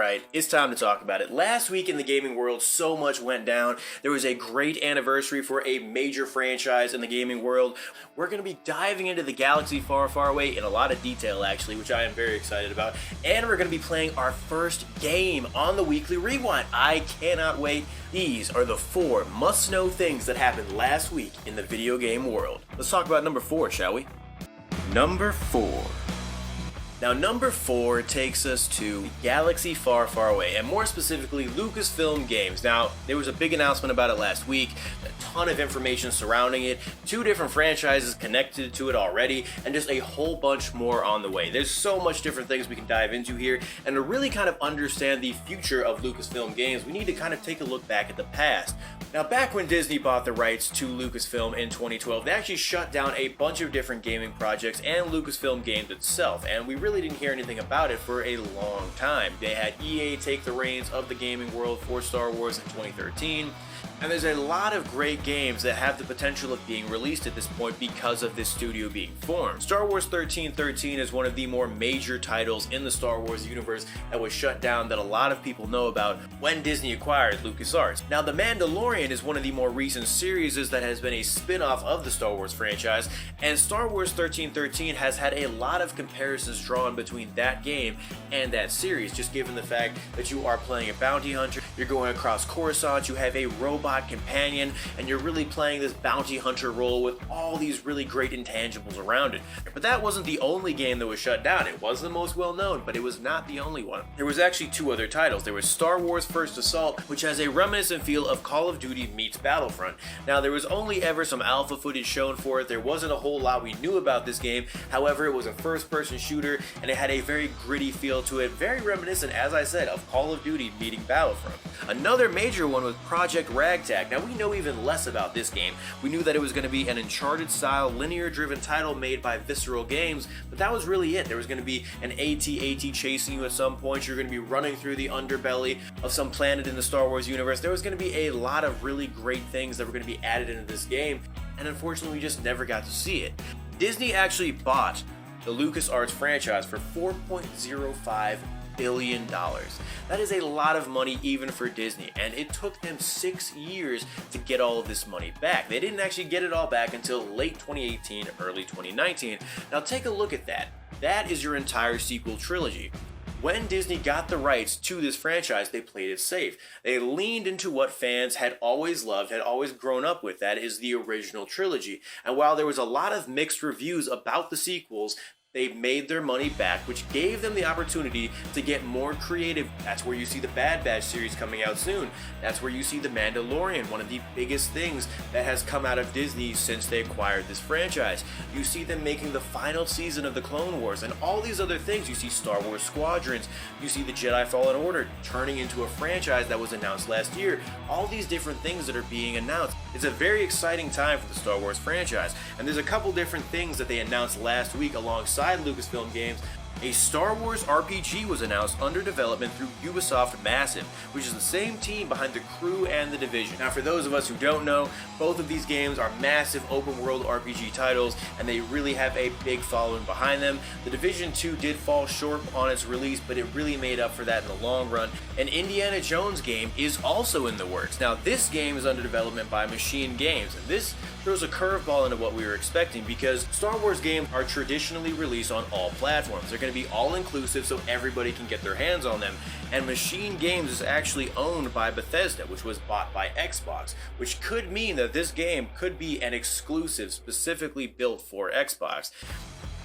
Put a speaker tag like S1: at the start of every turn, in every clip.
S1: Alright, it's time to talk about it. Last week in the gaming world, so much went down. There was a great anniversary for a major franchise in the gaming world. We're going to be diving into the galaxy far, far away in a lot of detail, actually, which I am very excited about. And we're going to be playing our first game on the Weekly Rewind. I cannot wait. These are the 4 must-know things that happened last week in the video game world. Let's talk about number 4, shall we? Number 4. Now, number 4 takes us to the galaxy far, far away, and more specifically, Lucasfilm Games. Now, there was a big announcement about it last week, a ton of information surrounding it, 2 different franchises connected to it already, and just a whole bunch more on the way. There's so much different things we can dive into here, and to really kind of understand the future of Lucasfilm Games, we need to kind of take a look back at the past. Now, back when Disney bought the rights to Lucasfilm in 2012, they actually shut down a bunch of different gaming projects and Lucasfilm Games itself, and we really didn't hear anything about it for a long time. They had EA take the reins of the gaming world for Star Wars in 2013, and there's a lot of great games that have the potential of being released at this point because of this studio being formed. Star Wars 1313 is one of the more major titles in the Star Wars universe that was shut down that a lot of people know about when Disney acquired LucasArts. Now, The Mandalorian is one of the more recent series that has been a spin-off of the Star Wars franchise, and Star Wars 1313 has had a lot of comparisons drawn between that game and that series, just given the fact that you are playing a bounty hunter, you're going across Coruscant, you have a robot companion, and you're really playing this bounty hunter role with all these really great intangibles around it. But that wasn't the only game that was shut down. It was the most well known, but it was not the only one. There was actually 2 other titles. There was Star Wars First Assault, which has a reminiscent feel of Call of Duty meets Battlefront. Now, there was only ever some alpha footage shown for it. There wasn't a whole lot we knew about this game. However, it was a first-person shooter, and it had a very gritty feel to it, very reminiscent, as I said, of Call of Duty meeting Battlefront. Another major one was Project Ragtag. Now, we know even less about this game. We knew that it was going to be an Uncharted-style, linear-driven title made by Visceral Games, but that was really it. There was going to be an AT-AT chasing you at some point. You're going to be running through the underbelly of some planet in the Star Wars universe. There was going to be a lot of really great things that were going to be added into this game, and unfortunately, we just never got to see it. Disney actually bought the LucasArts franchise for $4.05 billion. That is a lot of money even for Disney, and it took them 6 years to get all of this money back. They didn't actually get it all back until late 2018, early 2019. Now take a look at that. That is your entire sequel trilogy. When Disney got the rights to this franchise, they played it safe. They leaned into what fans had always loved, had always grown up with. That is the original trilogy. And while there was a lot of mixed reviews about the sequels, they made their money back, which gave them the opportunity to get more creative. That's where you see the Bad Batch series coming out soon. That's where you see The Mandalorian, one of the biggest things that has come out of Disney since they acquired this franchise. You see them making the final season of the Clone Wars and all these other things. You see Star Wars Squadrons. You see the Jedi Fallen Order turning into a franchise that was announced last year. All these different things that are being announced. It's a very exciting time for the Star Wars franchise. And there's a couple different things that they announced last week alongside Lucasfilm Games. A Star Wars RPG was announced under development through Ubisoft Massive, which is the same team behind The Crew and The Division. Now, for those of us who don't know, both of these games are massive open-world RPG titles, and they really have a big following behind them. The Division 2 did fall short on its release, but it really made up for that in the long run. An Indiana Jones game is also in the works. Now, this game is under development by Machine Games, and this throws a curveball into what we were expecting because Star Wars games are traditionally released on all platforms. They're going to be all-inclusive so everybody can get their hands on them. And Machine Games is actually owned by Bethesda, which was bought by Xbox, which could mean that this game could be an exclusive specifically built for Xbox.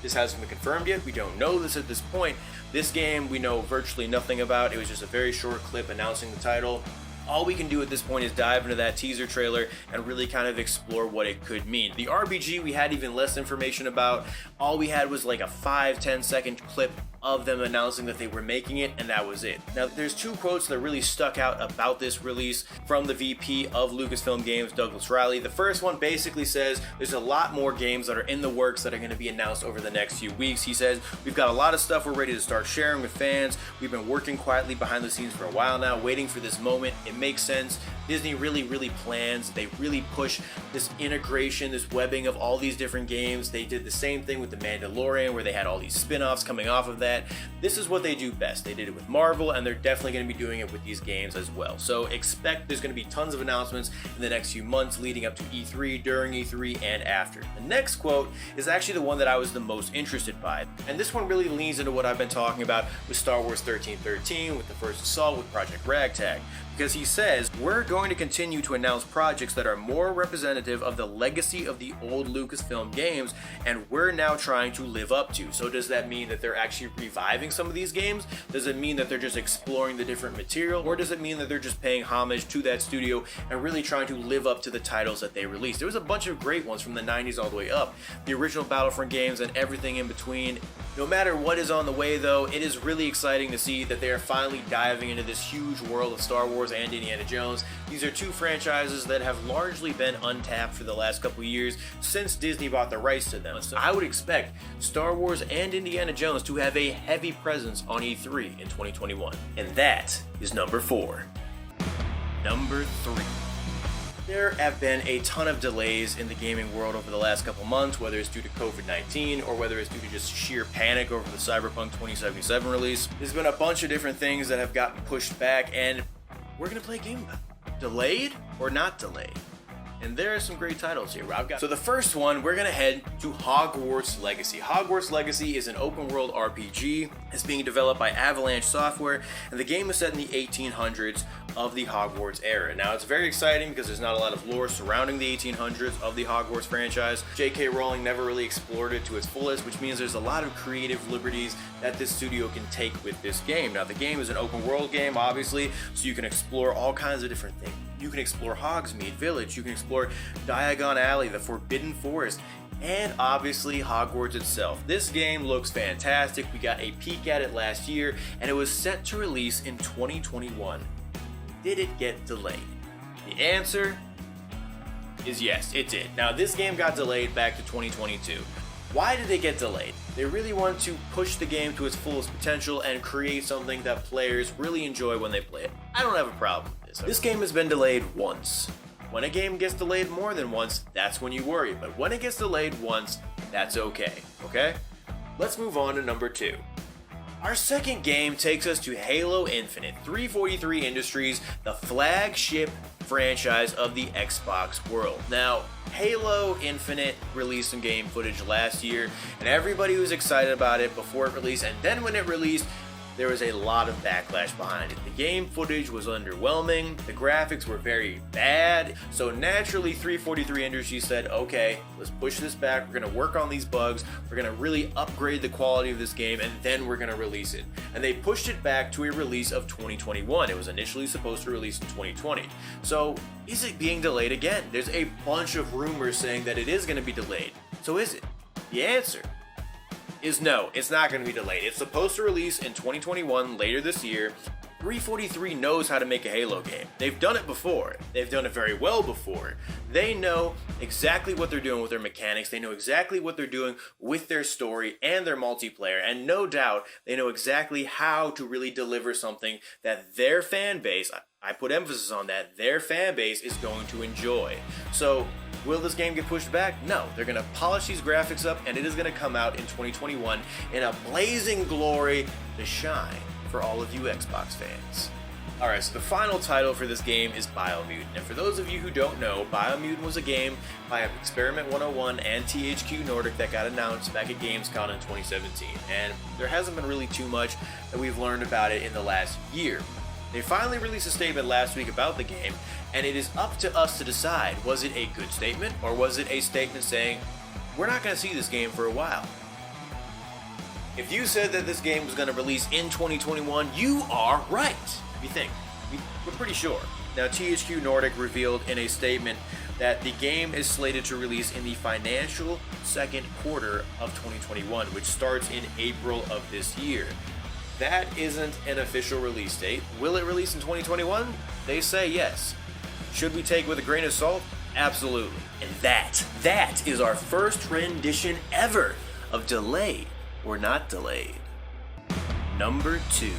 S1: This hasn't been confirmed yet. We don't know this at this point. This game we know virtually nothing about. It was just a very short clip announcing the title. All we can do at this point is dive into that teaser trailer and really kind of explore what it could mean. The RPG we had even less information about. All we had was like a 5-10 second clip of them announcing that they were making it, and that was it. Now, there's 2 quotes that really stuck out about this release from the VP of Lucasfilm Games, Douglas Riley. The first one basically says there's a lot more games that are in the works that are going to be announced over the next few weeks. He says, we've got a lot of stuff we're ready to start sharing with fans. We've been working quietly behind the scenes for a while now, waiting for this moment. It makes sense. Disney really plans, they really push this integration, this webbing of all these different games. They did the same thing with The Mandalorian, where they had all these spin-offs coming off of that. This is what they do best. They did it with Marvel, and they're definitely going to be doing it with these games as well. So expect there's going to be tons of announcements in the next few months leading up to E3, during E3, and after. The next quote is actually the one that I was the most interested by, and this one really leans into what I've been talking about with Star Wars 1313, with the First Assault, with Project Ragtag, because he says, we're going to continue to announce projects that are more representative of the legacy of the old Lucasfilm games, and we're now trying to live up to. So does that mean that they're actually reviving some of these games? Does it mean that they're just exploring the different material? Or does it mean that they're just paying homage to that studio and really trying to live up to the titles that they released? There was a bunch of great ones from the 90s all the way up. The original Battlefront games and everything in between. No matter what is on the way though, it is really exciting to see that they are finally diving into this huge world of Star Wars and Indiana Jones. These are two franchises that have largely been untapped for the last couple years since Disney bought the rights to them. So I would expect Star Wars and Indiana Jones to have a heavy presence on E3 in 2021. And that is number 4. Number 3. There have been a ton of delays in the gaming world over the last couple months, whether it's due to COVID-19 or whether it's due to just sheer panic over the Cyberpunk 2077 release. There's been a bunch of different things that have gotten pushed back, and we're going to play a game about it. Delayed or not delayed? And there are some great titles here. So the first one, we're going to head to Hogwarts Legacy. Hogwarts Legacy is an open world RPG. It's being developed by Avalanche Software, and the game is set in the 1800s of the Hogwarts era. Now it's very exciting because there's not a lot of lore surrounding the 1800s of the Hogwarts franchise. J.K. Rowling never really explored it to its fullest, which means there's a lot of creative liberties that this studio can take with this game. Now the game is an open world game, obviously, so you can explore all kinds of different things. You can explore Hogsmeade Village, you can explore Diagon Alley, the Forbidden Forest, and obviously Hogwarts itself. This game looks fantastic. We got a peek at it last year, and it was set to release in 2021. Did it get delayed? The answer is yes, it did. Now this game got delayed back to 2022. Why did it get delayed? They really wanted to push the game to its fullest potential and create something that players really enjoy when they play it. I don't have a problem with this. This game has been delayed once. When a game gets delayed more than once, that's when you worry. But when it gets delayed once, that's okay. Let's move on to number 2. Our second game takes us to Halo Infinite, 343 Industries, the flagship franchise of the Xbox world. Now, Halo Infinite released some game footage last year, and everybody was excited about it before it released, and then when it released, there was a lot of backlash behind it. The game footage was underwhelming, the graphics were very bad, so naturally 343 Industries said, okay, let's push this back, we're gonna work on these bugs, we're gonna really upgrade the quality of this game, and then we're gonna release it. And they pushed it back to a release of 2021. It was initially supposed to release in 2020. So is it being delayed again? There's a bunch of rumors saying that it is gonna be delayed. So is it? The answer is no, it's not going to be delayed. It's supposed to release in 2021, later this year. 343 knows how to make a Halo game. They've done it before. They've done it very well before. They know exactly what they're doing with their mechanics. They know exactly what they're doing with their story and their multiplayer. And no doubt, they know exactly how to really deliver something that their fan base, I put emphasis on that, their fan base is going to enjoy. So, will this game get pushed back? No. They're going to polish these graphics up, and it is going to come out in 2021 in a blazing glory to shine for all of you Xbox fans. Alright, so the final title for this game is Biomutant. And for those of you who don't know, Biomutant was a game by Experiment 101 and THQ Nordic that got announced back at Gamescom in 2017. And there hasn't been really too much that we've learned about it in the last year. They finally released a statement last week about the game, and it is up to us to decide, was it a good statement, or was it a statement saying, we're not going to see this game for a while? If you said that this game was going to release in 2021, you are right. We think. We're pretty sure. Now, THQ Nordic revealed in a statement that the game is slated to release in the financial second quarter of 2021, which starts in April of this year. That isn't an official release date. Will it release in 2021? They say yes. Should we take with a grain of salt? Absolutely. And that is our first rendition ever of Delayed or Not Delayed. Number 2.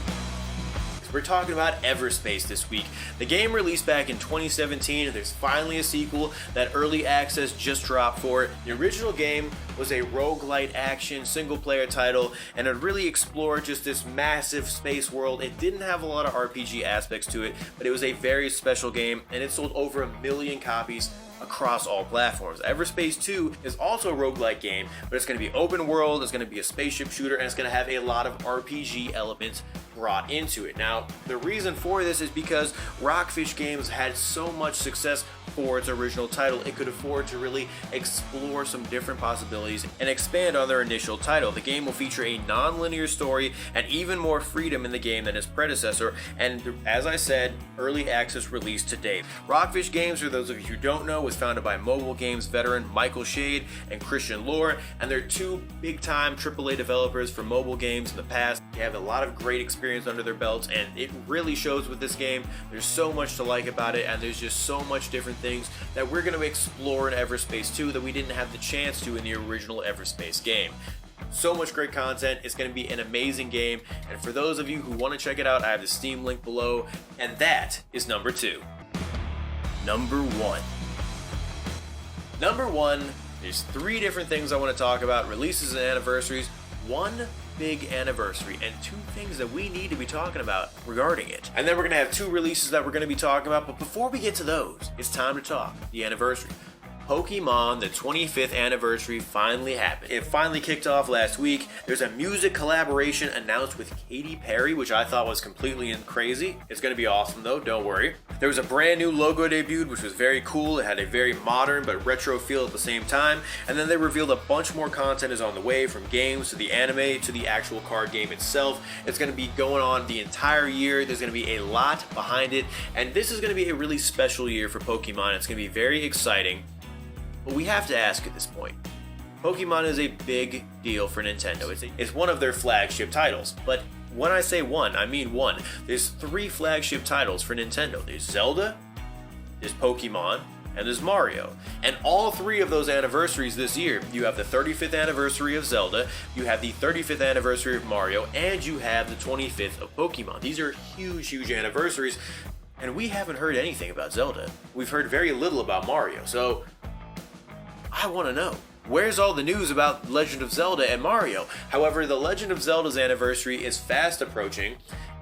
S1: We're talking about Everspace this week. The game released back in 2017, and there's finally a sequel that early access just dropped for. The original game was a roguelite action single-player title, and it really explored just this massive space world. It didn't have a lot of RPG aspects to it, but it was a very special game, and it sold over 1 million copies across all platforms. Everspace 2 is also a roguelike game, but it's going to be open world, it's going to be a spaceship shooter, and it's going to have a lot of RPG elements brought into it. Now, the reason for this is because ROCKFISH Games had so much success for its original title, it could afford to really explore some different possibilities and expand on their initial title. The game will feature a non-linear story and even more freedom in the game than its predecessor, and as I said, early access released today. ROCKFISH Games, for those of you who don't know, was founded by mobile games veteran Michael Shade and Christian Lohr, and they're two big-time AAA developers for mobile games in the past. They have a lot of great experience under their belts, and it really shows with this game. There's so much to like about it, and there's just so much different things that we're going to explore in Everspace 2 that we didn't have the chance to in the original Everspace game. So much great content. It's going to be an amazing game, and for those of you who want to check it out, I have the Steam link below, and that is number 2. Number 1. Number 1, there's 3 different things I want to talk about, releases and anniversaries, one big anniversary, and 2 things that we need to be talking about regarding it. And then we're going to have 2 releases that we're going to be talking about, but before we get to those, it's time to talk the anniversary. Pokemon, the 25th anniversary finally happened. It finally kicked off last week. There's a music collaboration announced with Katy Perry, which I thought was completely crazy. It's going to be awesome though, don't worry. There was a brand new logo debuted, which was very cool. It had a very modern but retro feel at the same time. And then they revealed a bunch more content is on the way, from games to the anime to the actual card game itself. It's going to be going on the entire year. There's going to be a lot behind it. And this is going to be a really special year for Pokemon. It's going to be very exciting. But we have to ask at this point, Pokemon is a big deal for Nintendo. It's one of their flagship titles. But when I say one, I mean one. There's 3 flagship titles for Nintendo. There's Zelda, there's Pokemon, and there's Mario. And all 3 of those anniversaries this year, you have the 35th anniversary of Zelda, you have the 35th anniversary of Mario, and you have the 25th of Pokemon. These are huge, huge anniversaries, and we haven't heard anything about Zelda. We've heard very little about Mario, so I want to know, where's all the news about Legend of Zelda and Mario? However, the Legend of Zelda's anniversary is fast approaching,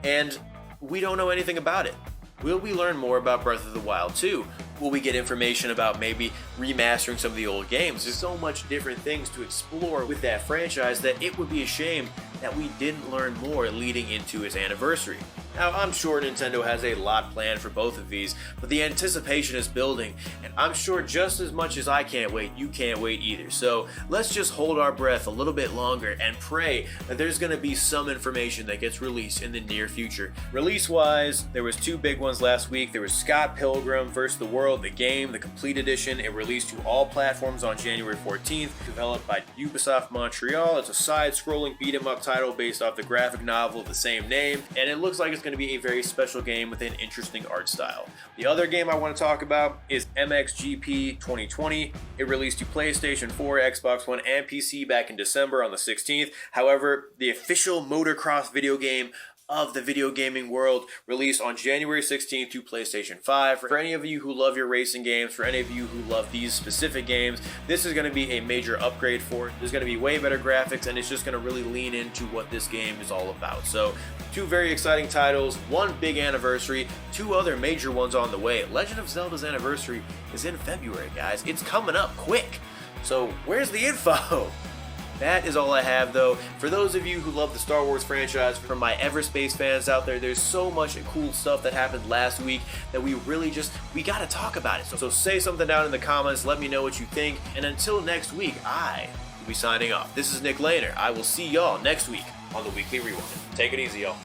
S1: and we don't know anything about it. Will we learn more about Breath of the Wild 2? Will we get information about maybe remastering some of the old games? There's so much different things to explore with that franchise that it would be a shame that we didn't learn more leading into its anniversary. Now, I'm sure Nintendo has a lot planned for both of these, but the anticipation is building, and I'm sure just as much as I can't wait, you can't wait either. So let's just hold our breath a little bit longer and pray that there's going to be some information that gets released in the near future. Release-wise, there was 2 big ones last week. There was Scott Pilgrim vs. the World, the game, the complete edition. It released to all platforms on January 14th, developed by Ubisoft Montreal. It's a side-scrolling beat-em-up title based off the graphic novel of the same name, and it looks like it's going to be a very special game with an interesting art style. The other game I want to talk about is MXGP 2020. It released to PlayStation 4, Xbox One, and PC back in December on the 16th. However, the official motocross video game of the video gaming world released on January 16th to PlayStation 5. For any of you who love your racing games, for any of you who love these specific games, this is going to be a major upgrade for it. There's going to be way better graphics, and it's just going to really lean into what this game is all about. So 2 very exciting titles, 1 big anniversary, 2 other major ones on the way. Legend of Zelda's anniversary is in February, guys. It's coming up quick. So where's the info? That is all I have, though. For those of you who love the Star Wars franchise, from my Everspace fans out there, there's so much cool stuff that happened last week that we gotta talk about it. So say something down in the comments, let me know what you think, and until next week, I will be signing off. This is Nick Lehner. I will see y'all next week on the Weekly Rewind. Take it easy, y'all.